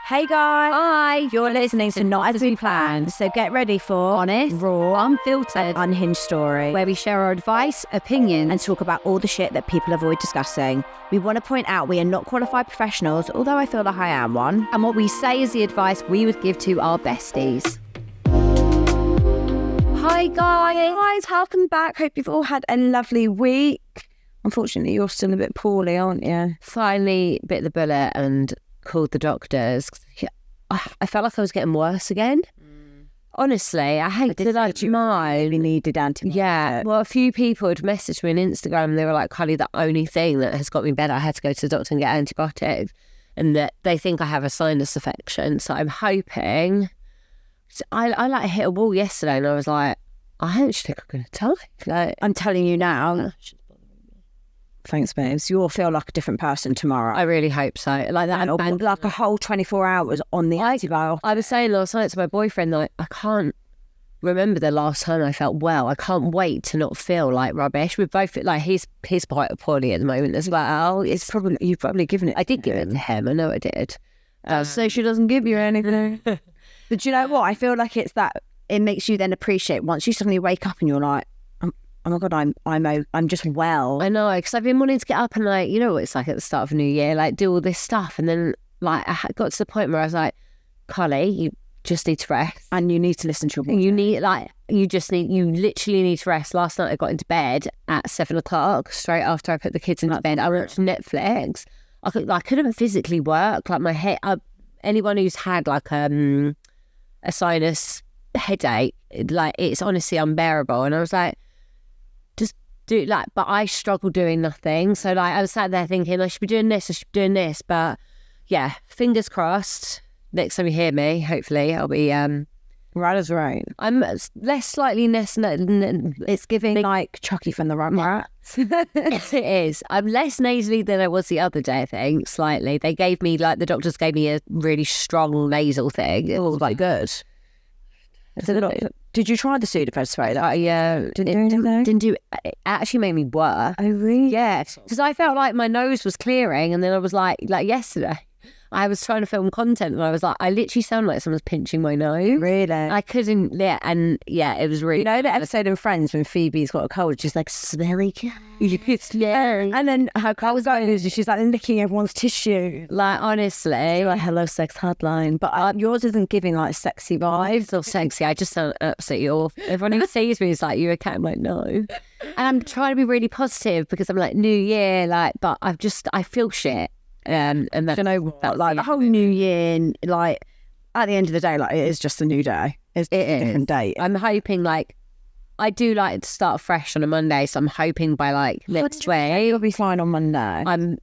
Hey guys. Hi. You're listening to Not As We Planned. So get ready for Honest, raw, unfiltered, unhinged story, where we share our advice, opinions, and talk about all the shit that people avoid discussing. We want to point out we are not qualified professionals, although I feel like I am one. and what we say is the advice we would give to our besties. Hi guys, welcome back. Hope you've all had a lovely week. Unfortunately, you're still a bit poorly, aren't you? Finally bit the bullet and called the doctors. I felt like I was getting worse again. Honestly, I hate to like mine. We needed antibiotics. Yeah, well, a few people had messaged me on Instagram and they were like, Kylie, the only thing that has got me better, I had to go to the doctor and get antibiotics, and that they think I have a sinus infection. So I'm hoping. I like hit a wall yesterday and I was like, I actually think I'm going to die. Like, I'm telling you now. Thanks, babes. You'll feel like a different person tomorrow. I really hope so. Like that, and like a whole 24 hours on the antibiotic. I was saying last night to my boyfriend that I can't remember the last time I felt well. I can't wait to not feel like rubbish. We're both like he's quite poorly at the moment as well. It's probably you've probably given it. I did give it to him. I know I did. So she doesn't give you anything. But you know what? I feel like it's that it makes you then appreciate once you suddenly wake up and you're like, oh my God, I'm just well. I know, because I've been wanting to get up and like, you know what it's like at the start of a new year, like do all this stuff. And then like I got to the point where I was like, Kylie, you just need to rest. And you need to listen to your body. You literally need to rest. Last night I got into bed at 7:00, straight after I put the kids into bed. I watched Netflix. I couldn't physically work. Like my head, anyone who's had like a sinus headache, like it's honestly unbearable. And I was like, just do like, but I struggle doing nothing. So like I was sat there thinking I should be doing this, but yeah, fingers crossed. Next time you hear me, hopefully I'll be right as right. I'm slightly less. It's giving like Chucky from the Rugrats. Yes, it is. I'm less nasally than I was the other day, I think, slightly. They gave me, like, the doctors gave me a really strong nasal thing. It was quite good. Did you try the Sudafed spray? Didn't do it. Actually made me worse. Oh, really? Yeah. Because I felt like my nose was clearing, and then I was like yesterday, I was trying to film content and I was like, I literally sound like someone's pinching my nose. Really? I couldn't, and it was really... You know the episode in Friends when Phoebe's got a cold, she's like, smelly cold. Yeah. And then her cold goes, she's like licking everyone's tissue. Like, honestly. Like, hello, sex hotline. But yours isn't giving like sexy vibes. Or sexy. I just sound absolutely awful. Everyone who sees me is like, you okay? I'm like, no. And I'm trying to be really positive because I'm like, new year, like, but I feel shit. And that's, you know what? Like the whole new year, like at the end of the day, like it is just a new day. It's a different day. I'm hoping like I do like to start fresh on a Monday, so I'm hoping by like next week you'll be fine on Monday. I'm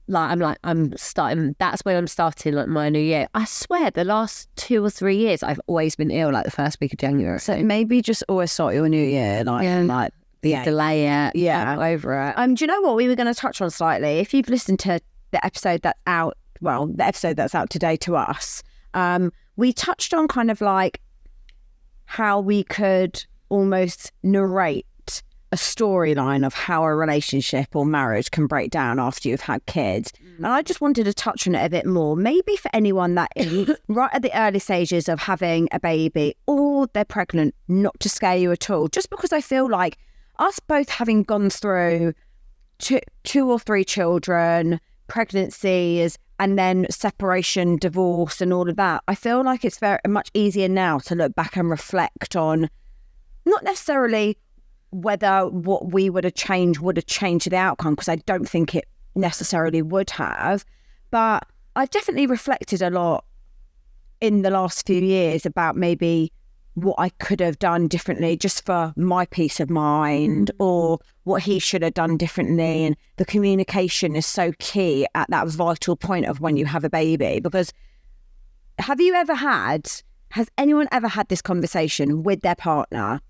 starting. That's when I'm starting like my new year. I swear, the last 2 or 3 years, I've always been ill like the first week of January. So maybe just always start your new year like delay it, over it. Do you know what we were going to touch on slightly? If you've listened to the episode that's out, the episode that's out today to us, we touched on kind of like how we could almost narrate a storyline of how a relationship or marriage can break down after you've had kids. And I just wanted to touch on it a bit more, maybe for anyone that is right at the early stages of having a baby or they're pregnant, not to scare you at all, just because I feel like us both having gone through two or three children, pregnancies, and then separation, divorce, and all of that, I feel like it's very much easier now to look back and reflect on not necessarily whether what we would have changed the outcome, because I don't think it necessarily would have, but I've definitely reflected a lot in the last few years about maybe what I could have done differently just for my peace of mind, or what he should have done differently. And the communication is so key at that vital point of when you have a baby, because has anyone ever had this conversation with their partner?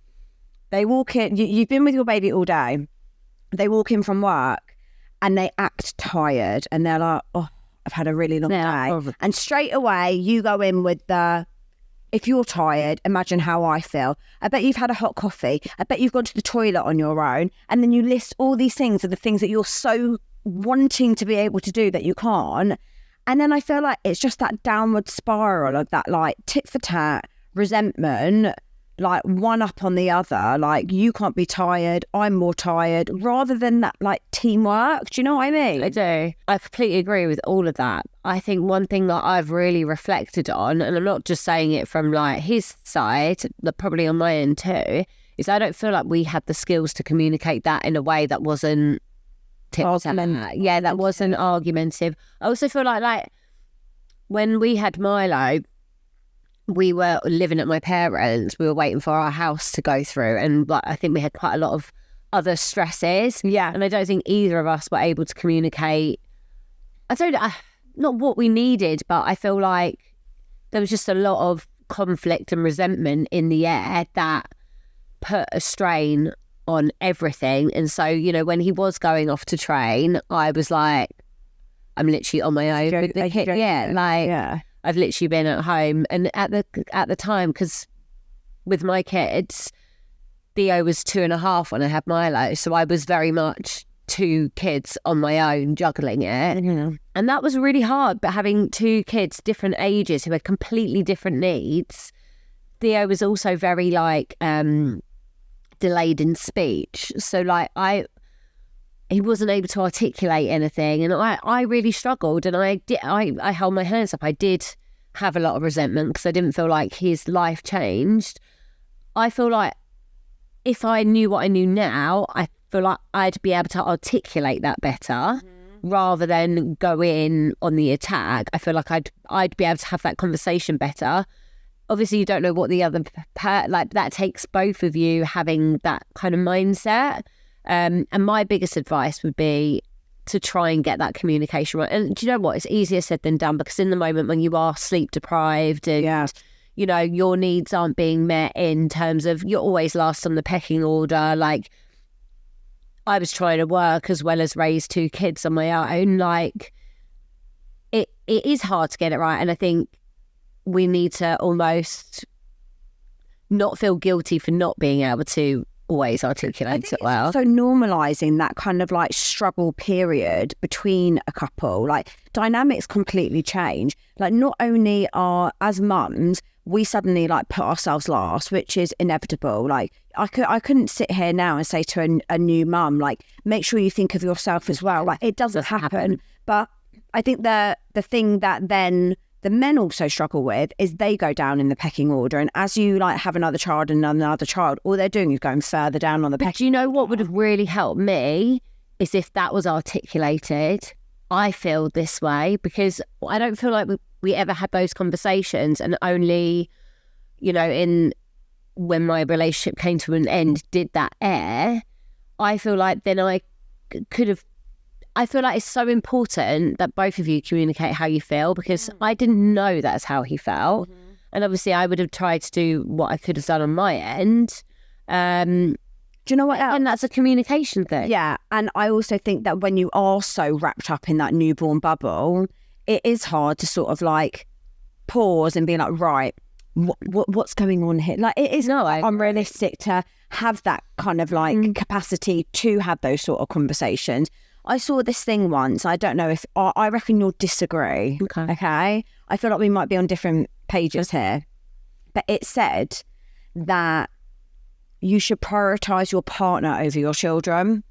They walk in, you've been with your baby all day, they walk in from work and they act tired and they're like, oh, I've had a really long day. And straight away you go in with if you're tired, imagine how I feel. I bet you've had a hot coffee. I bet you've gone to the toilet on your own. And then you list all these things of the things that you're so wanting to be able to do that you can't. And then I feel like it's just that downward spiral of that like tit for tat, resentment, like one up on the other, like you can't be tired, I'm more tired, rather than that like teamwork. Do you know what I mean? I do. I completely agree with all of that. I think one thing that I've really reflected on, and I'm not just saying it from like his side, but probably on my end too, is I don't feel like we had the skills to communicate that in a way that wasn't that wasn't argumentative. I also feel like when we had Milo, we were living at my parents', we were waiting for our house to go through, and like, I think we had quite a lot of other stresses. Yeah. And I don't think either of us were able to communicate. Not what we needed, but I feel like there was just a lot of conflict and resentment in the air that put a strain on everything. And so, you know, when he was going off to train, I was like, I'm literally on my own with the kid. I've literally been at home, and at the time, because with my kids, Theo was 2.5 when I had Milo, so I was very much 2 kids on my own juggling it, and that was really hard. But having 2 kids, different ages, who had completely different needs, Theo was also very like delayed in speech, so like he wasn't able to articulate anything, and I really struggled, and I held my hands up. I did have a lot of resentment because I didn't feel like his life changed. I feel like if I knew what I knew now, I feel like I'd be able to articulate that better rather than go in on the attack. I feel like I'd be able to have that conversation better. Obviously, you don't know what the other like that takes both of you having that kind of mindset. And my biggest advice would be to try and get that communication right. And do you know what? It's easier said than done, because in the moment when you are sleep deprived and, you know, your needs aren't being met in terms of you're always last on the pecking order. Like, I was trying to work as well as raise 2 kids on my own. Like, it is hard to get it right. And I think we need to almost not feel guilty for not being able to always articulate it well. So normalising that kind of like struggle period between a couple, like dynamics completely change. Like, not only are, as mums, we suddenly like put ourselves last, which is inevitable. Like, I couldn't sit here now and say to a new mum, like, make sure you think of yourself as well. Like, it doesn't happen. But I think the thing that then the men also struggle with is they go down in the pecking order, and as you like have another child and another child, all they're doing is going further down on the pecking order. Do you know what would have really helped me is if that was articulated? I feel this way because I don't feel like we ever had those conversations, and only, you know, when my relationship came to an end, did that air. I feel like then I could have. I feel like it's so important that both of you communicate how you feel, because I didn't know that's how he felt. And obviously I would have tried to do what I could have done on my end. Do you know what else? And that's a communication thing. Yeah. And I also think that when you are so wrapped up in that newborn bubble, it is hard to sort of like pause and be like, right, what's going on here? Like, it is unrealistic to have that kind of like capacity to have those sort of conversations. I saw this thing once. I don't know if I reckon you'll disagree. Okay. I feel like we might be on different pages here, but it said that you should prioritize your partner over your children,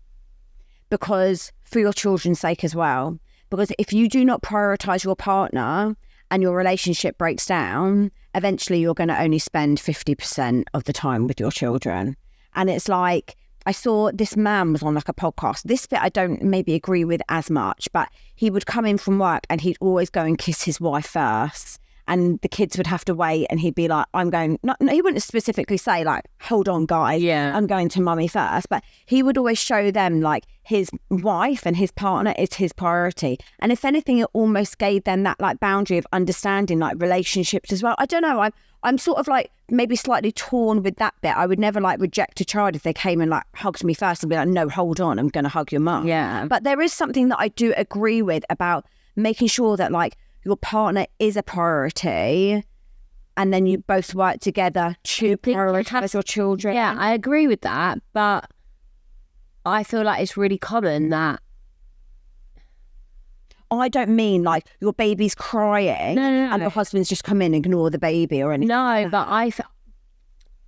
because for your children's sake as well. Because if you do not prioritize your partner and your relationship breaks down, eventually you're going to only spend 50% of the time with your children. And it's like, I saw this man was on like a podcast. This bit I don't maybe agree with as much, but he would come in from work and he'd always go and kiss his wife first, and the kids would have to wait, and he'd be like, I'm going, no, he wouldn't specifically say like, hold on guys, I'm going to mummy first, but he would always show them like his wife and his partner is his priority. And if anything, it almost gave them that like boundary of understanding like relationships as well. I don't know, I'm sort of like maybe slightly torn with that bit. I would never like reject a child if they came and like hugged me first and be like, no, hold on, I'm going to hug your mum. Yeah. But there is something that I do agree with about making sure that like your partner is a priority, and then you both work together to prioritise your children. Yeah, I agree with that, but I feel like it's really common that I don't mean like your baby's crying and your husband's just come in and ignore the baby or anything. No, but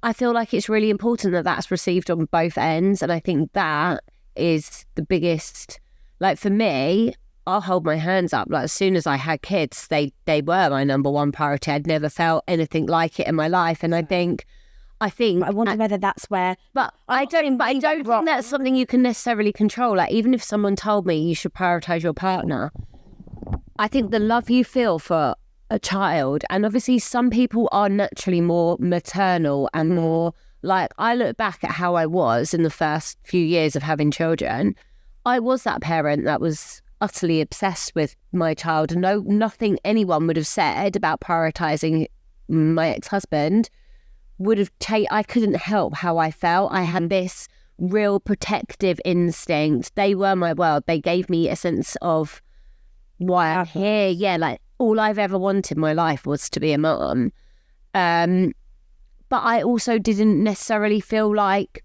I feel like it's really important that that's received on both ends. And I think that is the biggest, like for me, I'll hold my hands up. Like as soon as I had kids, they were my number one priority. I'd never felt anything like it in my life. And I think I wonder whether that's where, but I don't think that's something you can necessarily control. Like even if someone told me you should prioritize your partner, I think the love you feel for a child, and obviously some people are naturally more maternal and more like, I look back at how I was in the first few years of having children. I was that parent that was utterly obsessed with my child. Nothing anyone would have said about prioritizing my ex-husband would have I couldn't help how I felt. I had this real protective instinct. They were my world. They gave me a sense of why I'm here. Yeah, like all I've ever wanted in my life was to be a mum. But I also didn't necessarily feel like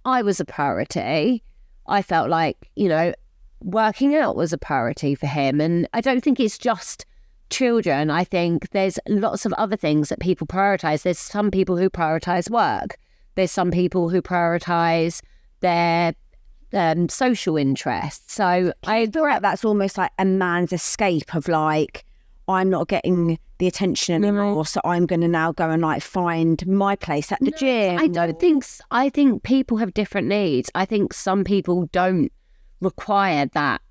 I was a priority. I felt like, you know, working out was a priority for him. And I don't think it's just children. I think there's lots of other things that people prioritise. There's some people who prioritise work. There's some people who prioritise their social interests. So I feel like that's almost like a man's escape of like, I'm not getting the attention anymore, so I'm going to now go and like find my place at the gym. I think people have different needs. I think some people don't require that.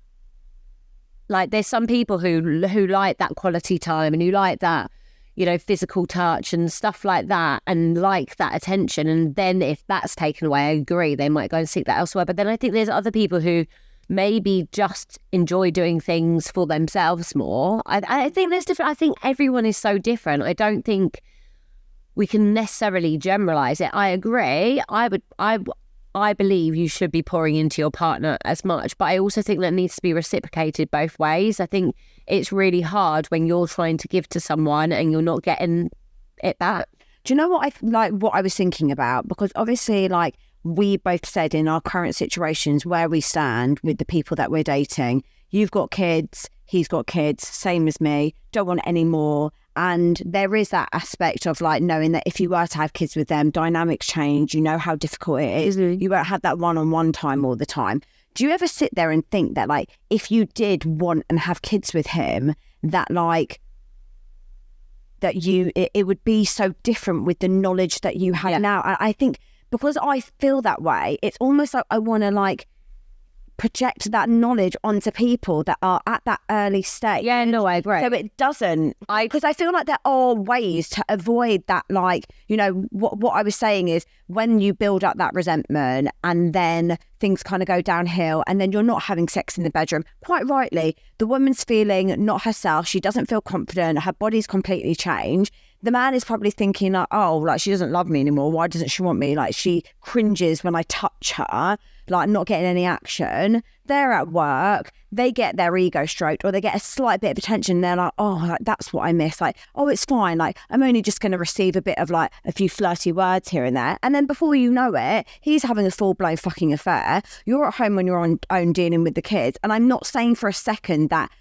Like there's some people who like that quality time and who like that, you know, physical touch and stuff like that, and like that attention. And then if that's taken away, I agree, they might go and seek that elsewhere. But then I think there's other people who maybe just enjoy doing things for themselves more. I think there's different. I think everyone is so different. I don't think we can necessarily generalize it. I agree. I believe you should be pouring into your partner as much, but I also think that needs to be reciprocated both ways. I think it's really hard when you're trying to give to someone and you're not getting it back. Do you know what I was thinking about? Because obviously, like we both said in our current situations where we stand with the people that we're dating, you've got kids, he's got kids, same as me, don't want any more. And there is that aspect of like knowing that if you were to have kids with them, dynamics change, you know how difficult it is. You won't have that one-on-one time all the time. Do you ever sit there and think that like if you did want and have kids with him, that like that it would be so different with the knowledge that you have now? I think because I feel that way, it's almost like I want to like project that knowledge onto people that are at that early stage. Yeah, no, I agree. So it doesn't, because I feel like there are ways to avoid that. Like, you know, what I was saying is when you build up that resentment and then things kind of go downhill and then you're not having sex in the bedroom, quite rightly, the woman's feeling not herself. She doesn't feel confident. Her body's completely changed. The man is probably thinking like, oh, like she doesn't love me anymore. Why doesn't she want me? Like she cringes when I touch her, like not getting any action. They're at work, they get their ego stroked or they get a slight bit of attention. They're like, oh, like, that's what I miss. Like, oh, it's fine. Like I'm only just going to receive a bit of like a few flirty words here and there. And then before you know it, he's having a full blown fucking affair. You're at home on your own dealing with the kids. And I'm not saying for a second that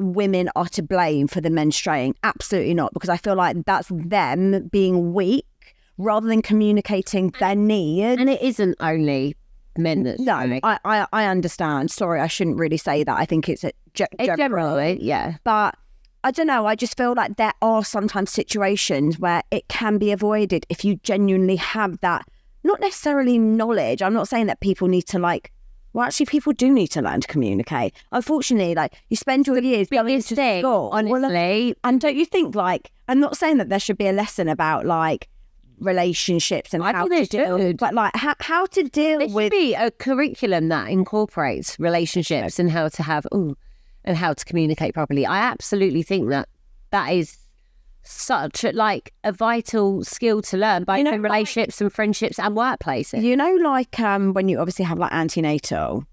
women are to blame for the men straying. Absolutely not, because I feel like that's them being weak rather than communicating their needs. And it isn't only men that stray. No, I understand. Sorry, I shouldn't really say that. I think it's generally, yeah. But I don't know, I just feel like there are sometimes situations where it can be avoided if you genuinely have that, not necessarily knowledge. I'm not saying that people need to like, well, actually, people do need to learn to communicate. Unfortunately, like you spend your years going to school, honestly. And don't you think, like, I'm not saying that there should be a lesson about like relationships and how to deal, but like how to deal with. There should be a curriculum that incorporates relationships and how to have and how to communicate properly. I absolutely think that is such a vital skill to learn, both in relationships and friendships and workplaces. You know, like when you obviously have like antenatal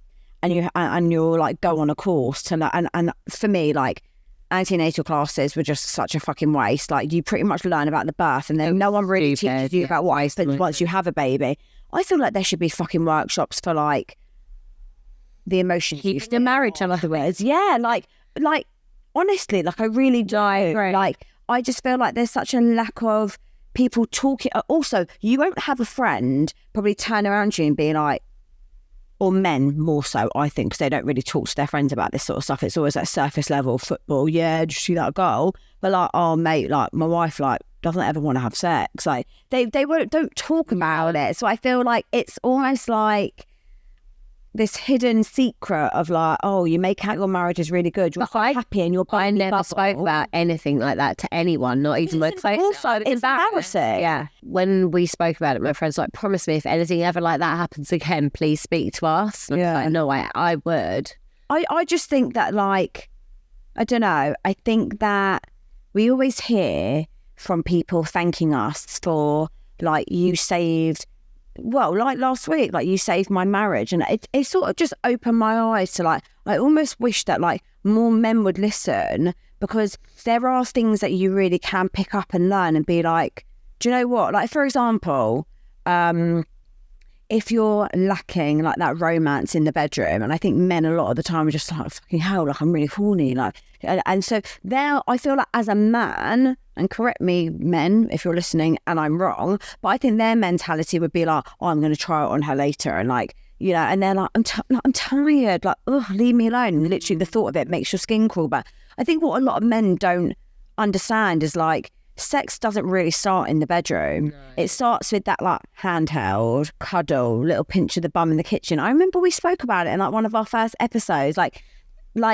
and you're like go on a course to and for me like antenatal classes were just such a fucking waste. Like you pretty much learn about the birth and then no one really teaches you about what happens once you have a baby. I feel like there should be fucking workshops for like the emotions. Keep the marriage, in other words. Yeah, like like, honestly, like, I really do. agree. Like, I just feel like there's such a lack of people talking. Also, you won't have a friend probably turn around to you and be like, or men more so, I think, because they don't really talk to their friends about this sort of stuff. It's always at surface level, football, yeah, did you see that goal? But like, oh mate, like my wife like doesn't ever want to have sex. Like they don't talk about it. So I feel like it's almost like this hidden secret of like, oh, you make out your marriage is really good. You're happy and you're I never spoke about anything like that to anyone, not even my close. Also, it's embarrassing. Yeah. When we spoke about it, my friends were like, promise me if anything ever like that happens again, please speak to us. And I was like, no, I would. I just think that, like, I don't know. I think that we always hear from people thanking us for, like, you saved, well, like last week, like, you saved my marriage. And it sort of just opened my eyes to, like, I almost wish that, like, more men would listen, because there are things that you really can pick up and learn and be like, do you know what? Like, for example, if you're lacking like that romance in the bedroom, and I think men a lot of the time are just like, fucking hell, like I'm really horny, like, and so there, I feel like as a man, and correct me men if you're listening and I'm wrong, but I think their mentality would be like, oh, I'm going to try it on her later, and like, you know, and they're like, I'm tired, like, oh, leave me alone. And literally the thought of it makes your skin crawl. But I think what a lot of men don't understand is like, sex doesn't really start in the bedroom. No. It starts with that like handheld, cuddle, little pinch of the bum in the kitchen. I remember we spoke about it in like one of our first episodes. Like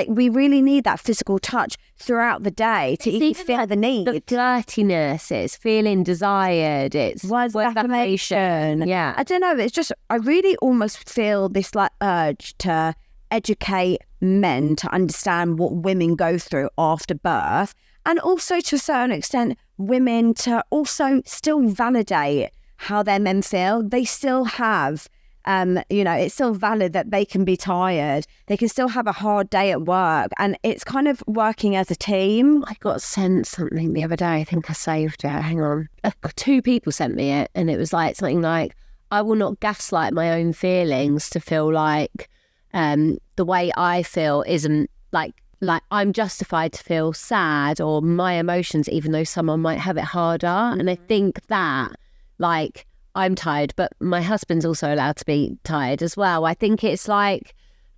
we really need that physical touch throughout the day to even feel the need. The dirtiness, it's feeling desired, it's words of affirmation. Yeah. I don't know, it's just, I really almost feel this like urge to educate men to understand what women go through after birth. And also, to a certain extent, women to also still validate how their men feel. They still have, you know, it's still valid that they can be tired. They can still have a hard day at work. And it's kind of working as a team. I got sent something the other day. I think I saved it. Hang on. 2 people sent me it. And it was like something like, I will not gaslight my own feelings to feel like the way I feel isn't like I'm justified to feel sad or my emotions, even though someone might have it harder. And I think that, like, I'm tired, but my husband's also allowed to be tired as well. I think it's like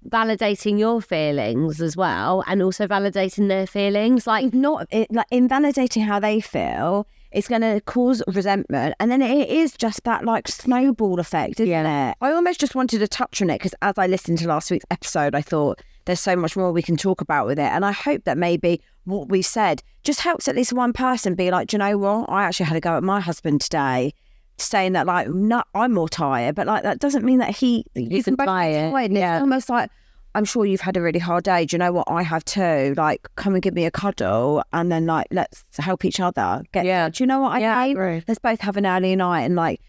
validating your feelings as well, and also validating their feelings. Like, not like invalidating how they feel, it's going to cause resentment, and then it is just that like snowball effect, isn't it? I almost just wanted to touch on it because as I listened to last week's episode, I thought there's so much more we can talk about with it, and I hope that maybe what we said just helps at least one person be like, do you know what? I actually had a go at my husband today, saying that like, no, I'm more tired, but like that doesn't mean that you can both be tired. Yeah. It's almost like, I'm sure you've had a really hard day. Do you know what? I have too. Like, come and give me a cuddle, and then like, let's help each other. Do you know what I mean? Let's both have an early night, and like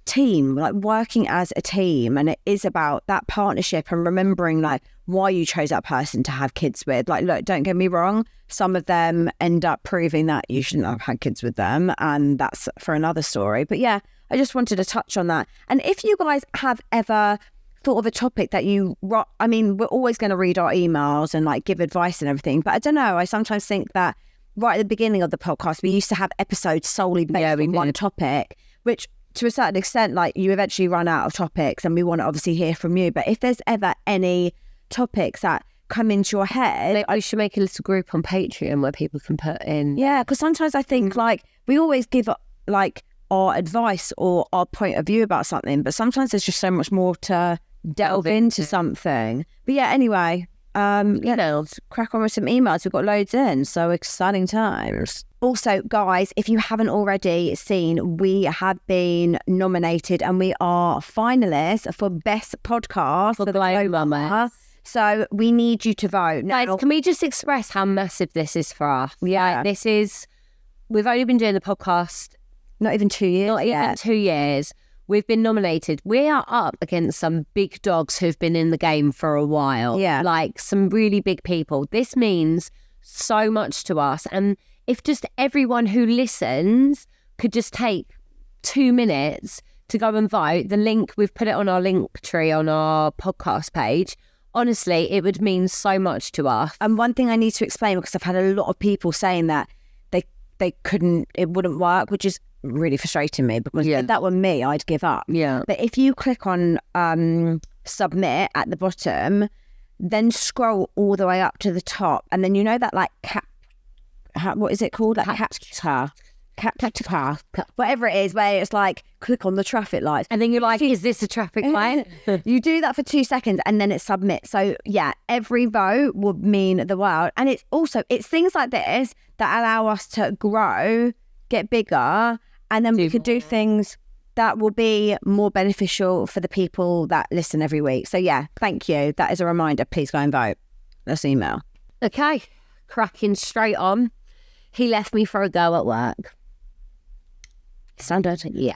team, like working as a team. And it is about that partnership and remembering like why you chose that person to have kids with. Like, look, don't get me wrong. Some of them end up proving that you shouldn't have had kids with them, and that's for another story. But yeah, I just wanted to touch on that. And if you guys have ever thought of a topic that I mean, we're always going to read our emails and like give advice and everything, but I don't know, I sometimes think that right at the beginning of the podcast we used to have episodes solely based on one topic, which to a certain extent, like, you eventually run out of topics, and we want to obviously hear from you. But if there's ever any topics that come into your head, I should make a little group on Patreon where people can put in. Yeah, because sometimes I think like we always give like our advice or our point of view about something, but sometimes there's just so much more to delve into something. But yeah, anyway, let's crack on with some emails. We've got loads in, so exciting times. Also, guys, if you haven't already seen, we have been nominated and we are finalists for Best Podcast for the Global. So we need you to vote. Now, guys, can we just express how massive this is for us? Yeah. Like, we've only been doing the podcast not even 2 years. Not even 2 years. We've been nominated. We are up against some big dogs who've been in the game for a while. Yeah. Like some really big people. This means so much to us. And if just everyone who listens could just take 2 minutes to go and vote, the link, we've put it on our link tree on our podcast page, Honestly, it would mean so much to us. And one thing I need to explain, because I've had a lot of people saying that they couldn't, it wouldn't work, which is really frustrating me, because if that were me, I'd give up. Yeah. But if you click on submit at the bottom, then scroll all the way up to the top, and then you know that like what is it called? Like captcha, whatever it is, where it's like click on the traffic lights, and then you're like, is this a traffic light? You do that for 2 seconds and then it submits. So yeah, every vote would mean the world. And it's things like this that allow us to grow, get bigger, and then we could do things that will be more beneficial for the people that listen every week. So yeah, thank you. That is a reminder. Please go and vote. Let's email. Okay, cracking straight on. He left me for a girl at work. Standard. Yeah.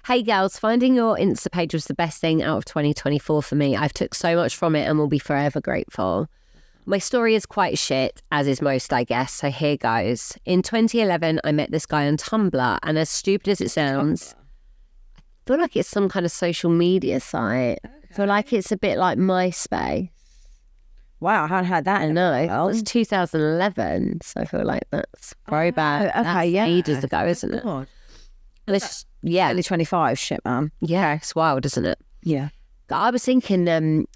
Hey girls, finding your Insta page was the best thing out of 2024 for me. I've took so much from it and will be forever grateful. My story is quite shit, as is most, I guess, so here goes. In 2011, I met this guy on Tumblr, and as stupid as it sounds, I feel like it's some kind of social media site. Okay. I feel like it's a bit like MySpace. Wow, I hadn't heard that. I know. It was 2011, so I feel like that's throwback. Okay, that's yeah. ages ago, isn't it? God. Early 25, shit, man. Yeah, it's wild, isn't it? Yeah. I was thinking,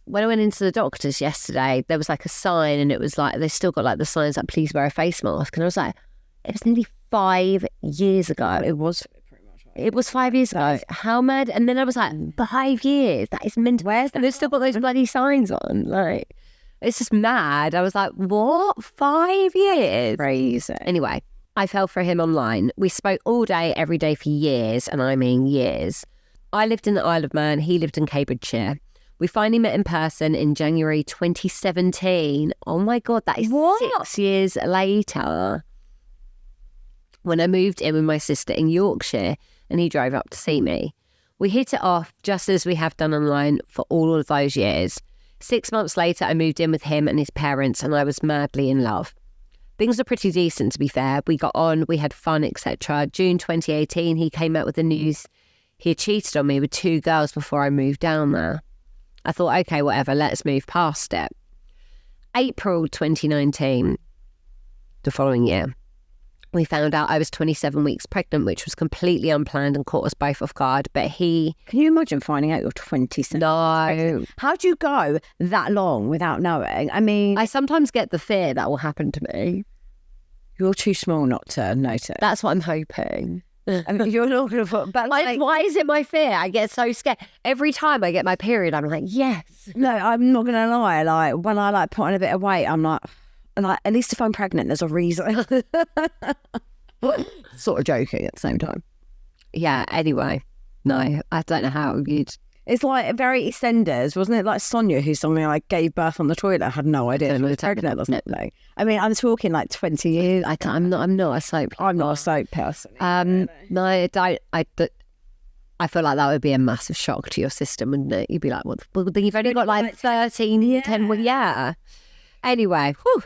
when I went into the doctor's yesterday, there was like a sign, and it was like, they still got like the signs like, please wear a face mask. And I was like, it was nearly 5 years ago. It was pretty much. It was 5 years ago. How mad? And then I was like, 5 years? That is mental. Where's that? And they've still got those bloody signs on. Like, it's just mad. I was like, what? 5 years? Crazy. Anyway, I fell for him online. We spoke all day, every day for years, and I mean years. I lived in the Isle of Man. He lived in Cambridgeshire. We finally met in person in January 2017. Oh my God, that is 6 years later. When I moved in with my sister in Yorkshire, and he drove up to see me. We hit it off just as we have done online for all of those years. 6 months later, I moved in with him and his parents, and I was madly in love. Things are pretty decent, to be fair. We got on, we had fun, etc. June 2018, he came out with the news he had cheated on me with 2 girls before I moved down there. I thought, okay, whatever, let's move past it. April 2019, the following year, we found out I was 27 weeks pregnant, which was completely unplanned and caught us both off guard. But he... Can you imagine finding out you're 27? No. How do you go that long without knowing? I mean... I sometimes get the fear that will happen to me. You're too small not to notice. That's what I'm hoping. I mean, you're not going to... But like, why is it my fear? I get so scared. Every time I get my period, I'm like, yes. No, I'm not going to lie. Like, when I like put on a bit of weight, I'm like... And like, at least if I'm pregnant, there's a reason. Sort of joking at the same time. Yeah, anyway. No, I don't know how you'd... It's like very EastEnders, wasn't it? Like Sonia, who something like gave birth on the toilet. I had no idea she was pregnant or something. I mean, I'm talking like 20 years. I'm not a soap. I'm not a soap person. No, I don't. I feel like that would be a massive shock to your system, wouldn't it? You'd be like, well, you've only got like 13, 10, well, yeah. Anyway, whew.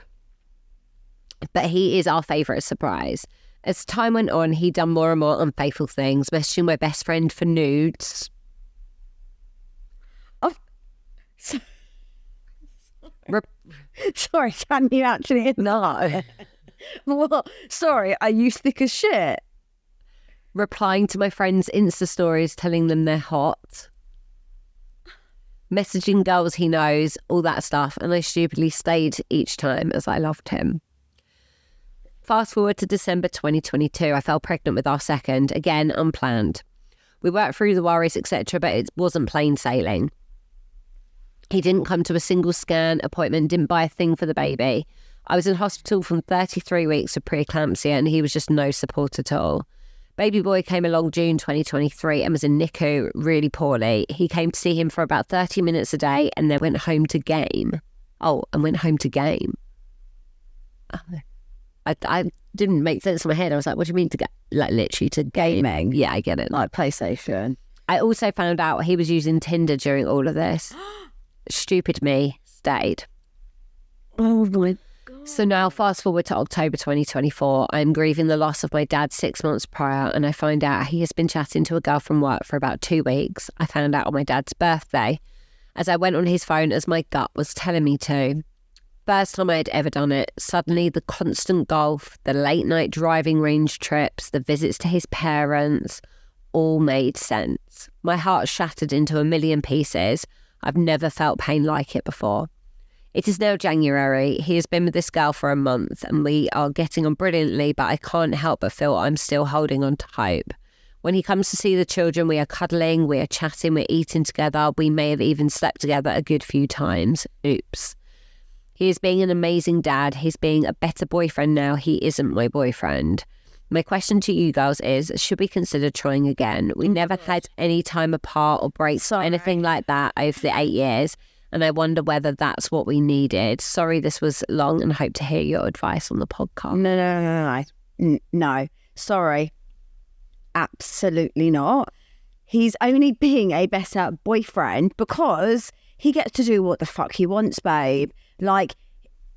But he is our favourite surprise. As time went on, he'd done more and more unfaithful things, messaging my best friend for nudes. Oh, sorry, can you actually? No. Well, sorry, are you thick as shit? Replying to my friends' Insta stories, telling them they're hot. Messaging girls he knows, all that stuff. And I stupidly stayed each time as I loved him. Fast forward to December 2022, I fell pregnant with our second, again unplanned. We worked through the worries, etc., but it wasn't plain sailing. He didn't come to a single scan appointment, didn't buy a thing for the baby. I was in hospital from 33 weeks of preeclampsia, and he was just no support at all. Baby boy came along June 2023 and was in NICU really poorly. He came to see him for about 30 minutes a day and then went home to game. Oh, and went home to game. I didn't make sense in my head. I was like, what do you mean to get, like literally to gaming? Yeah, I get it. Like PlayStation. I also found out he was using Tinder during all of this. Stupid me stayed. Oh my God. So now fast forward to October 2024. I'm grieving the loss of my dad 6 months prior, and I find out he has been chatting to a girl from work for about 2 weeks. I found out on my dad's birthday. as I went on his phone as my gut was telling me to. First time I had ever done it. Suddenly the constant golf, the late night driving range trips, the visits to his parents all made sense. My heart shattered into a million pieces. I've never felt pain like it before. It is now January. He has been with this girl for a month and we are getting on brilliantly, but I can't help but feel I'm still holding on to hope. When he comes to see the children, we are cuddling, we are chatting, we're eating together. We may have even slept together a good few times. Oops. He is being an amazing dad. He's being a better boyfriend now. He isn't my boyfriend. My question to you girls is, should we consider trying again? We never had any time apart or breaks or anything like that over the 8 years. And I wonder whether that's what we needed. Sorry this was long and hope to hear your advice on the podcast. No. Sorry. Absolutely not. He's only being a better boyfriend because he gets to do what the fuck he wants, babe. Like,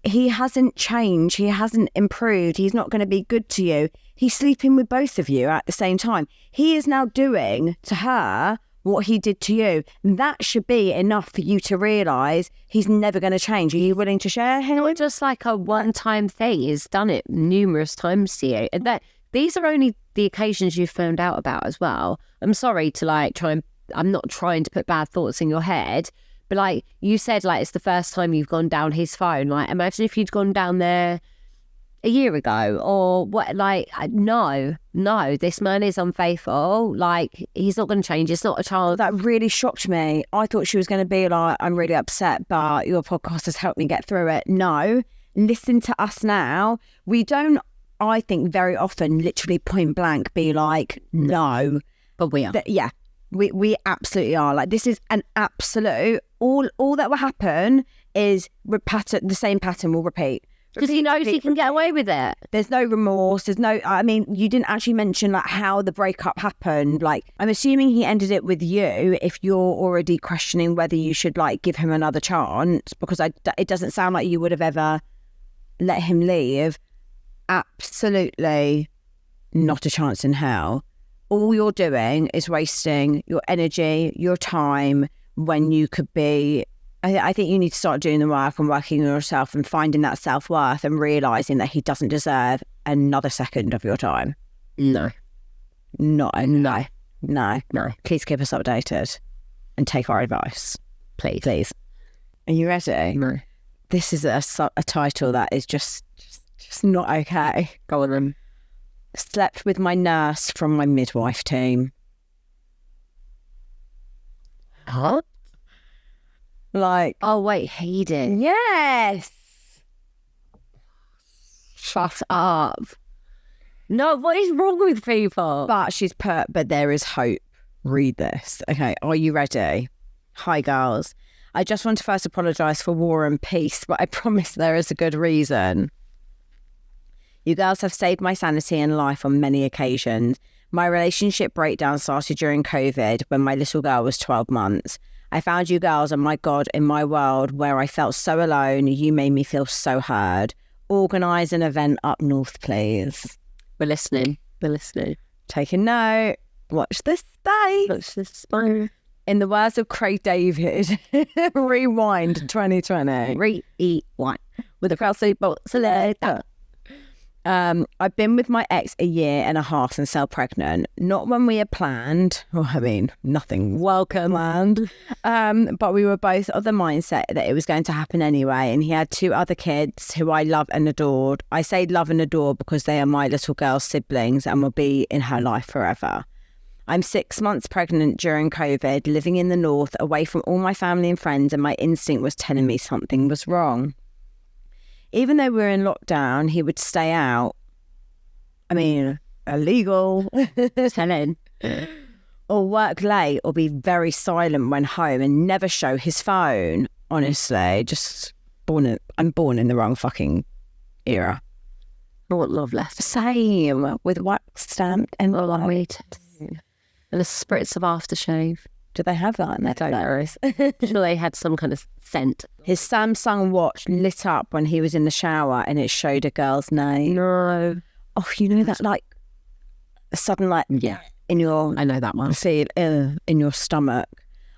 he hasn't changed. He hasn't improved. He's not going to be good to you. He's sleeping with both of you at the same time. He is now doing to her what he did to you. That should be enough for you to realise he's never going to change. Are you willing to share him? Not just like a one-time thing. He's done it numerous times to you. And these are only the occasions you've found out about as well. I'm sorry to I'm not trying to put bad thoughts in your head, but like you said, like it's the first time you've gone down his phone. Like imagine if you'd gone down there a year ago or what, like, no, this man is unfaithful. Like he's not going to change. It's not a child. That really shocked me. I thought she was going to be like, I'm really upset, but your podcast has helped me get through it. No, listen to us now. We don't, I think very often literally point blank be like, no. But we are. Yeah, we absolutely are. Like this is an absolute, all that will happen is the same pattern will repeat. Because he knows he can get away with it. There's no remorse. I mean, you didn't actually mention like how the breakup happened. Like, I'm assuming he ended it with you if you're already questioning whether you should like give him another chance, because it doesn't sound like you would have ever let him leave. Absolutely not a chance in hell. All you're doing is wasting your energy, your time when you could be... I think you need to start doing the work and working on yourself and finding that self-worth and realising that he doesn't deserve another second of your time. No. No. Please keep us updated and take our advice. Please. Are you ready? No. This is a title that is just not okay. Go on then. Slept with my nurse from my midwife team. Huh? Like, oh wait, he did. Yes. Shut up. No, what is wrong with people? But she's put, but there is hope. Read this. Okay, are you ready? Hi, girls. I just want to first apologise for War and Peace, but I promise there is a good reason. You girls have saved my sanity and life on many occasions. My relationship breakdown started during COVID when my little girl was 12 months. I found you girls, and my God, in my world where I felt so alone, you made me feel so heard. Organise an event up north, please. We're listening. Taking note. Watch this space. In the words of Craig David, rewind 2020. Rewind. With a crossy box later. I've been with my ex a year and a half and fell pregnant. Not when we had planned. Well, I mean, nothing planned. But we were both of the mindset that it was going to happen anyway. And he had 2 other kids who I love and adored. I say love and adore because they are my little girl's siblings and will be in her life forever. I'm 6 months pregnant during COVID, living in the north, away from all my family and friends, and my instinct was telling me something was wrong. Even though we were in lockdown, he would stay out. I mean, illegal. Telling. Or work late or be very silent when home and never show his phone. Honestly, I'm born in the wrong fucking era. I want love left. Same, with wax stamped and light. And a spritz of aftershave. Do they have that in their photos? Sure, they had some kind of scent. His Samsung watch lit up when he was in the shower and it showed a girl's name. No. Oh, you know that, like, a sudden, like, yeah, in your... I know that one. See, in your stomach.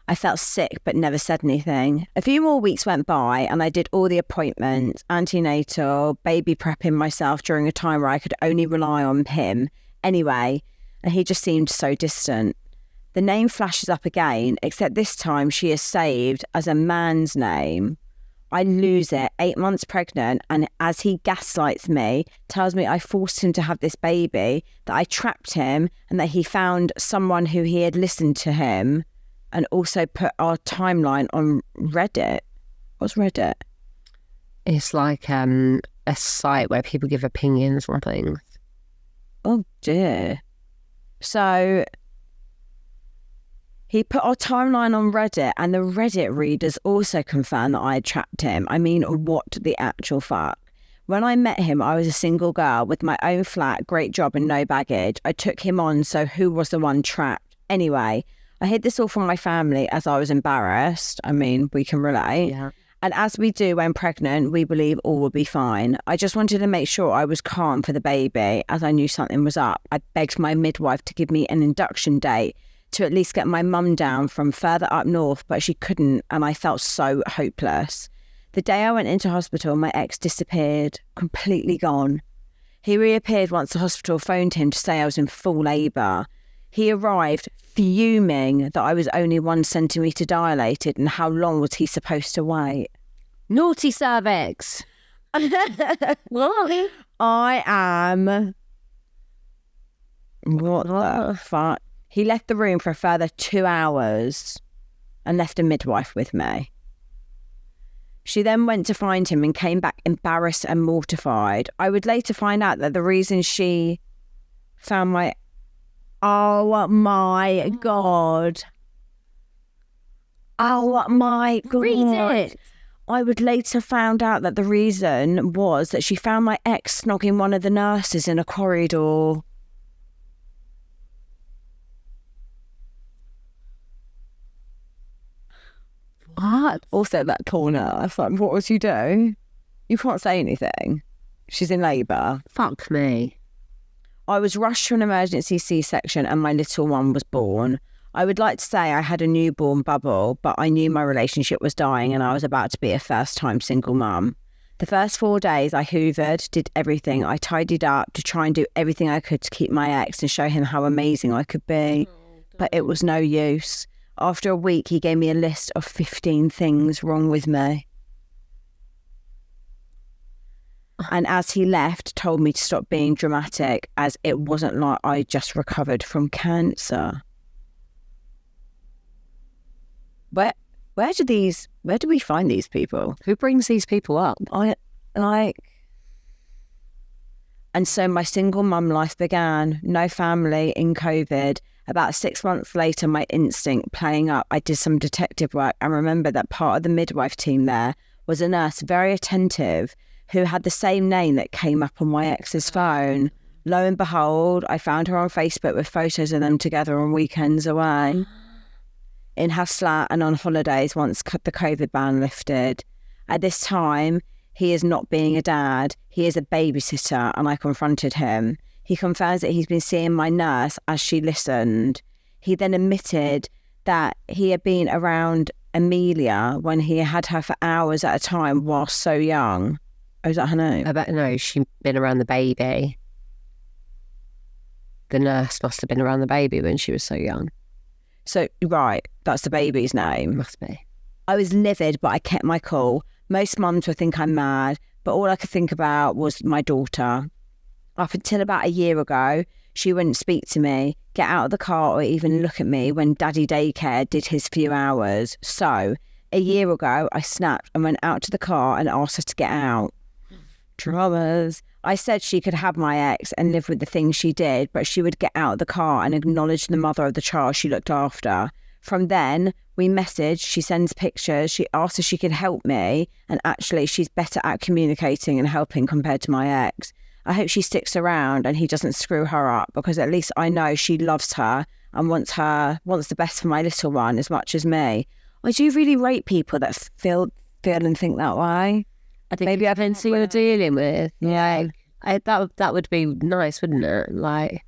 I felt sick but never said anything. A few more weeks went by and I did all the appointments, antenatal, baby prepping myself during a time where I could only rely on him anyway, and he just seemed so distant. The name flashes up again, except this time she is saved as a man's name. I lose it, 8 months pregnant, and as he gaslights me, tells me I forced him to have this baby, that I trapped him, and that he found someone who he had listened to him, and also put our timeline on Reddit. What's Reddit? It's like a site where people give opinions on things. Oh dear. So he put our timeline on Reddit, and the Reddit readers also confirmed that I had trapped him. I mean, what the actual fuck? When I met him, I was a single girl with my own flat, great job and no baggage. I took him on, so who was the one trapped? Anyway, I hid this all from my family as I was embarrassed. I mean, we can relate. Yeah. And as we do when pregnant, we believe all will be fine. I just wanted to make sure I was calm for the baby, as I knew something was up. I begged my midwife to give me an induction date to at least get my mum down from further up north, but she couldn't, and I felt so hopeless. The day I went into hospital, my ex disappeared, completely gone. He reappeared once the hospital phoned him to say I was in full labour. He arrived fuming that I was only 1 centimetre dilated, and how long was he supposed to wait? Naughty cervix. What? I am... What the fuck? He left the room for a further 2 hours and left a midwife with me. She then went to find him and came back embarrassed and mortified. I would later find out that the reason she found my... Oh my God. Oh my God. Read it. I would later found out that the reason was that she found my ex snogging one of the nurses in a corridor. What? Also that corner. I thought, what was you doing? You can't say anything. She's in labour. Fuck me. I was rushed to an emergency C-section and my little one was born. I would like to say I had a newborn bubble, but I knew my relationship was dying and I was about to be a first-time single mum. The first 4 days I hoovered, did everything. I tidied up to try and do everything I could to keep my ex and show him how amazing I could be. But it was no use. After a week, he gave me a list of 15 things wrong with me. And as he left, told me to stop being dramatic, as it wasn't like I just recovered from cancer. Where do we find these people? Who brings these people up? And so my single mum life began. No family in COVID. About 6 months later, my instinct playing up, I did some detective work and remembered that part of the midwife team there was a nurse very attentive who had the same name that came up on my ex's phone. Lo and behold, I found her on Facebook with photos of them together on weekends away, in her flat and on holidays once the COVID ban lifted. At this time, he is not being a dad, he is a babysitter, and I confronted him. He confirms that he's been seeing my nurse as she listened. He then admitted that he had been around Amelia when he had her for hours at a time while so young. Oh, is that her name? I bet no, she'd been around the baby. The nurse must have been around the baby when she was so young. So, right, that's the baby's name. Must be. I was livid, but I kept my cool. Most mums would think I'm mad, but all I could think about was my daughter. Up until about a year ago, she wouldn't speak to me, get out of the car or even look at me when Daddy Daycare did his few hours. So, a year ago, I snapped and went out to the car and asked her to get out. Dramas. I said she could have my ex and live with the things she did, but she would get out of the car and acknowledge the mother of the child she looked after. From then, we messaged, she sends pictures, she asked if she could help me, and actually she's better at communicating and helping compared to my ex. I hope she sticks around and he doesn't screw her up, because at least I know she loves her and wants the best for my little one as much as me. I do really rate people that feel and think that way. I think maybe depends who you're dealing with. Yeah. That would be nice, wouldn't it? Like,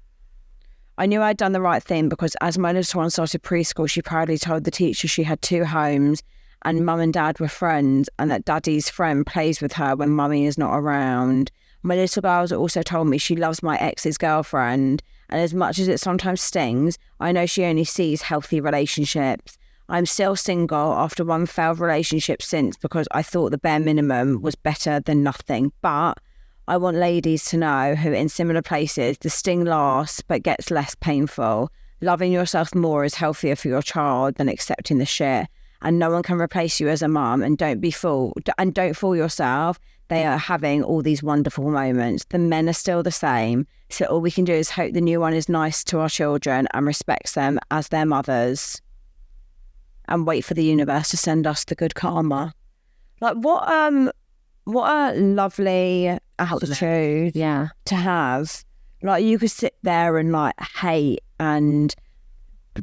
I knew I'd done the right thing because as my little one started preschool, she proudly told the teacher she had 2 homes and mum and dad were friends and that daddy's friend plays with her when mummy is not around. My little girls also told me she loves my ex's girlfriend, and as much as it sometimes stings, I know she only sees healthy relationships. I'm still single after one failed relationship since because I thought the bare minimum was better than nothing. But I want ladies to know who in similar places, the sting lasts but gets less painful. Loving yourself more is healthier for your child than accepting the shit. And no one can replace you as a mum, and don't fool yourself. They are having all these wonderful moments. The men are still the same. So all we can do is hope the new one is nice to our children and respects them as their mothers. And wait for the universe to send us the good karma. Like what a lovely attitude to have. Like you could sit there and like hate and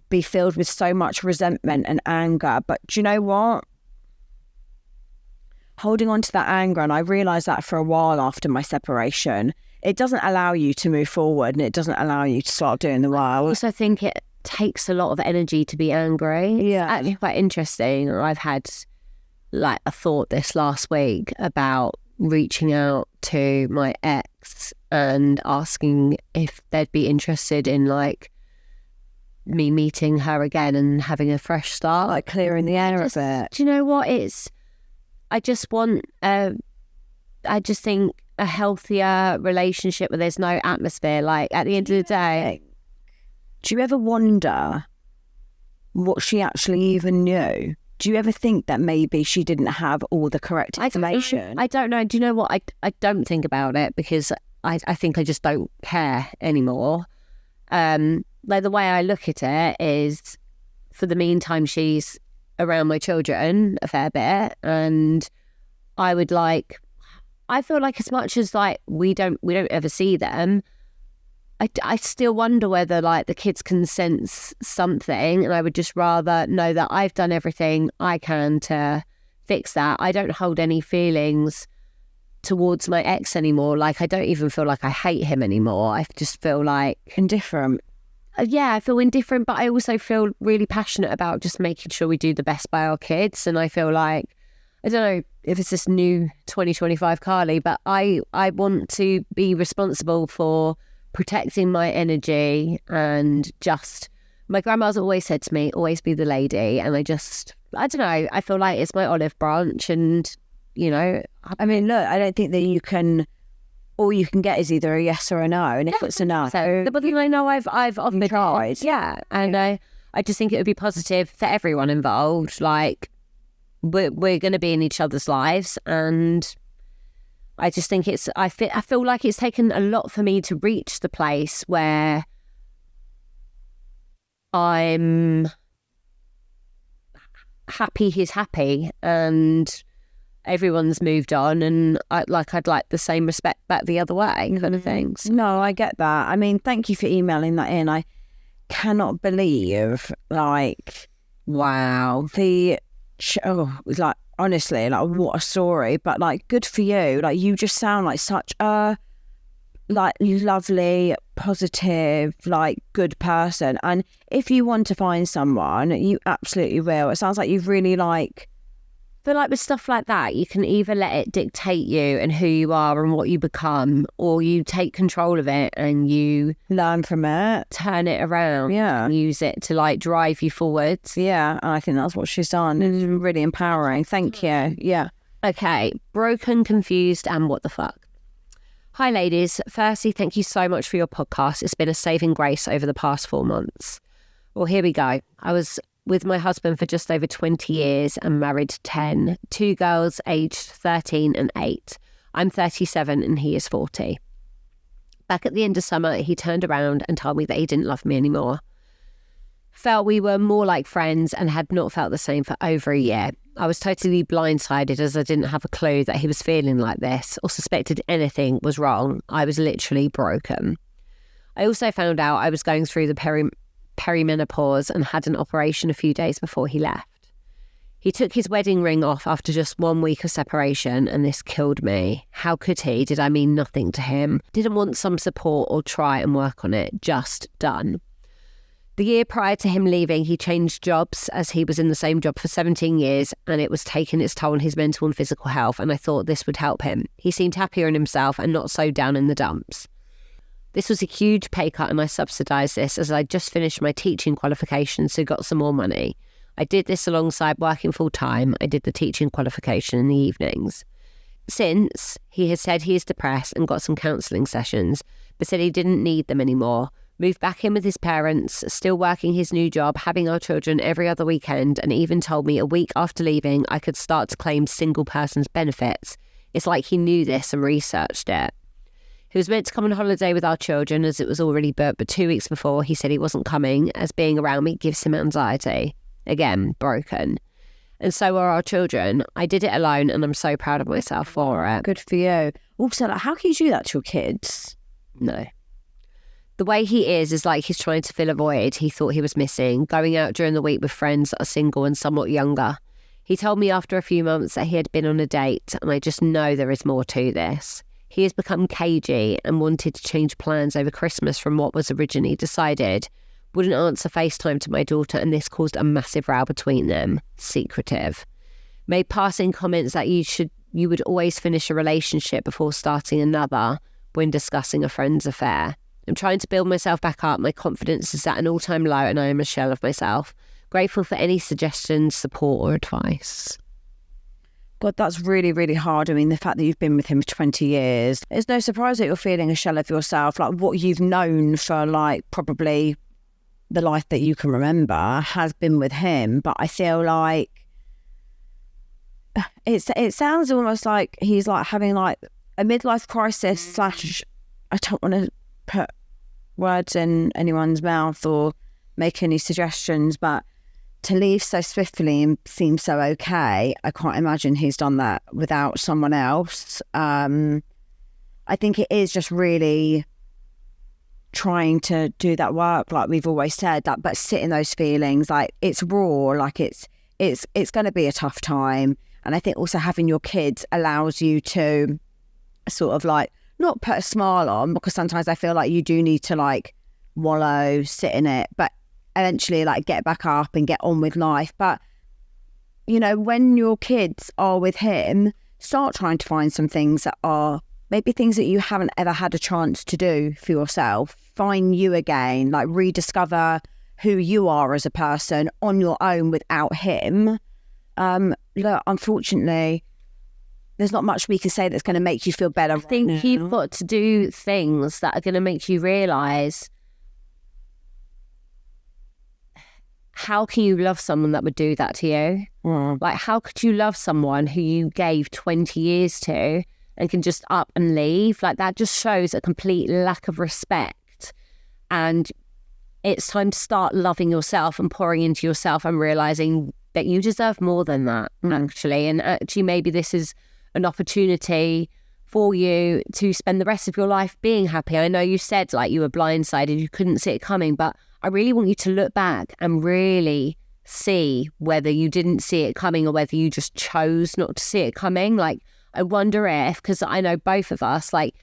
be filled with so much resentment and anger. But do you know what? Holding on to that anger, and I realised that for a while after my separation, it doesn't allow you to move forward and it doesn't allow you to start doing the work. I also think it takes a lot of energy to be angry. Yeah. It's actually quite interesting. I've had like a thought this last week about reaching out to my ex and asking if they'd be interested in like me meeting her again and having a fresh start. Like clearing the air a bit. Do you know what? I just think a healthier relationship where there's no atmosphere. Like at the end of the day. Do you ever wonder what she actually even knew? Do you ever think that maybe she didn't have all the correct information? I don't know. Do you know what? I don't think about it because I think I just don't care anymore. Like the way I look at it is, for the meantime, she's around my children a fair bit, and I feel like as much as like we don't ever see them, I still wonder whether like the kids can sense something, and I would just rather know that I've done everything I can to fix that. I don't hold any feelings towards my ex anymore. Like I don't even feel like I hate him anymore. I just feel like indifferent. Yeah, I feel indifferent, but I also feel really passionate about just making sure we do the best by our kids. And I feel like, I don't know if it's this new 2025 Carly, but I want to be responsible for protecting my energy, and just, my grandma's always said to me, always be the lady. And I don't know, I feel like it's my olive branch, and, you know. I mean, look, I don't think that all you can get is either a yes or a no. And if it's a no, but I know I've often tried. Yeah. And I just think it would be positive for everyone involved. Like, we're going to be in each other's lives, and I just think I feel like it's taken a lot for me to reach the place where I'm happy he's happy and everyone's moved on, and I'd like the same respect back the other way kind of things. No, I get that. I mean, thank you for emailing that in. I cannot believe, like, wow, like, honestly, like, what a story. But like, good for you. Like, you just sound like such a like lovely, positive, like good person. And if you want to find someone, you absolutely will. It sounds like you've really like. But like with stuff like that, you can either let it dictate you and who you are and what you become, or you take control of it and you learn from it, turn it around, and use it to like drive you forwards. Yeah, and I think that's what she's done. It's really empowering. Thank you. Yeah. Okay, broken, confused, and what the fuck. Hi, ladies. Firstly, thank you so much for your podcast. It's been a saving grace over the past 4 months. Well, here we go. I was with my husband for just over 20 years and married 10, 2 girls aged 13 and 8. I'm 37 and he is 40. Back at the end of summer, he turned around and told me that he didn't love me anymore. Felt we were more like friends and had not felt the same for over a year. I was totally blindsided as I didn't have a clue that he was feeling like this or suspected anything was wrong. I was literally broken. I also found out I was going through the perimenopause and had an operation a few days before he left. He took his wedding ring off after just 1 week of separation, and this killed me. How could he? Did I mean nothing to him? Didn't want some support or try and work on it. Just done. The year prior to him leaving, he changed jobs as he was in the same job for 17 years, and it was taking its toll on his mental and physical health, and I thought this would help him. He seemed happier in himself and not so down in the dumps. This was a huge pay cut, and I subsidised this as I just finished my teaching qualification, so got some more money. I did this alongside working full time. I did the teaching qualification in the evenings. Since, he has said he is depressed and got some counselling sessions, but said he didn't need them anymore. Moved back in with his parents, still working his new job, having our children every other weekend, and even told me a week after leaving I could start to claim single person's benefits. It's like he knew this and researched it. He was meant to come on holiday with our children as it was already booked, but 2 weeks before he said he wasn't coming as being around me gives him anxiety. Again, broken. And so are our children. I did it alone and I'm so proud of myself for it. Good for you. Also, like, how can you do that to your kids? No. The way he is like he's trying to fill a void he thought he was missing, going out during the week with friends that are single and somewhat younger. He told me after a few months that he had been on a date, and I just know there is more to this. He has become cagey and wanted to change plans over Christmas from what was originally decided. Wouldn't answer FaceTime to my daughter, and this caused a massive row between them. Secretive. Made passing comments that you would always finish a relationship before starting another when discussing a friend's affair. I'm trying to build myself back up. My confidence is at an all-time low and I am a shell of myself. Grateful for any suggestions, support or advice. God, that's really, really hard. I mean, the fact that you've been with him for 20 years, it's no surprise that you're feeling a shell of yourself. Like, what you've known for, like, probably the life that you can remember has been with him. But I feel like it sounds almost like he's, like, having, like, a midlife crisis / I don't want to put words in anyone's mouth or make any suggestions, but to leave so swiftly and seem so okay, I can't imagine he's done that without someone else. I think it is just really trying to do that work, like we've always said, that, but sit in those feelings. Like, it's raw, like it's going to be a tough time. And I think also having your kids allows you to sort of like not put a smile on, because sometimes I feel like you do need to like wallow, sit in it, but eventually like get back up and get on with life. But, you know, when your kids are with him, start trying to find some things that are maybe things that you haven't ever had a chance to do for yourself. Find you again, like rediscover who you are as a person on your own without him. Look, unfortunately, there's not much we can say that's going to make you feel better. I think you've got to do things that are going to make you realise, how can you love someone that would do that to you? Like, how could you love someone who you gave 20 years to and can just up and leave? Like, that just shows a complete lack of respect. And it's time to start loving yourself and pouring into yourself and realising that you deserve more than that, actually. And actually, maybe this is an opportunity for you to spend the rest of your life being happy. I know you said like you were blindsided, you couldn't see it coming, but I really want you to look back and really see whether you didn't see it coming or whether you just chose not to see it coming. Like, I wonder if, because I know both of us, like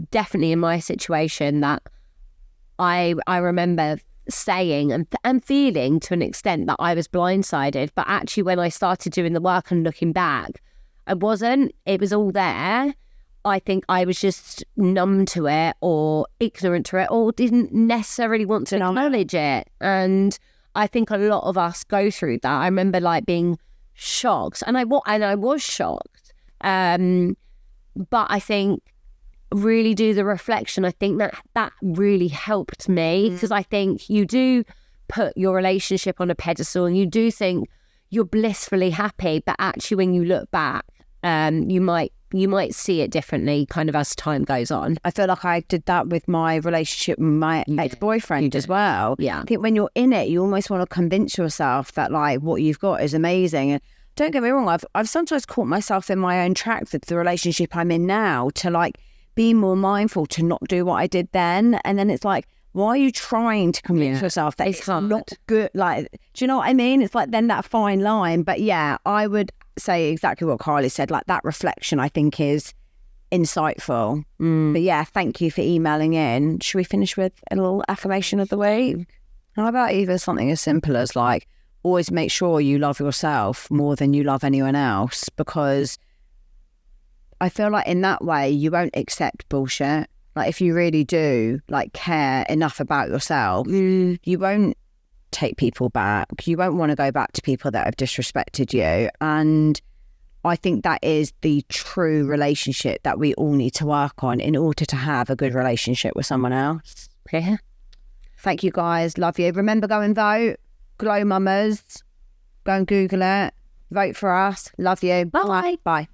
definitely in my situation, that I remember saying and feeling to an extent that I was blindsided, but actually when I started doing the work and looking back, I wasn't. It was all there. I think I was just numb to it or ignorant to it or didn't necessarily want to acknowledge it. And I think a lot of us go through that. I remember like being shocked, and I was shocked. But I think really do the reflection. I think that really helped me, because I think you do put your relationship on a pedestal and you do think you're blissfully happy, but actually when you look back, you might see it differently kind of as time goes on. I feel like I did that with my relationship with my ex-boyfriend as well. Yeah. I think when you're in it, you almost want to convince yourself that like what you've got is amazing. And don't get me wrong, I've sometimes caught myself in my own track with the relationship I'm in now to like be more mindful to not do what I did then. And then it's like, why are you trying to convince yourself that it's not good? Like, do you know what I mean? It's like then that fine line. But yeah, I would say exactly what Kylie said. Like that reflection, I think, is insightful. But yeah, thank you for emailing in. Should we finish with a little affirmation of the week? How about even something as simple as like, always make sure you love yourself more than you love anyone else, because I feel like in that way you won't accept bullshit. Like if you really do like care enough about yourself, you won't take people back. You won't want to go back to people that have disrespected you. And I think that is the true relationship that we all need to work on in order to have a good relationship with someone else. Yeah. Thank you guys. Love you. Remember, go and vote. Glow Mamas. Go and Google it. Vote for us. Love you. Bye. Bye.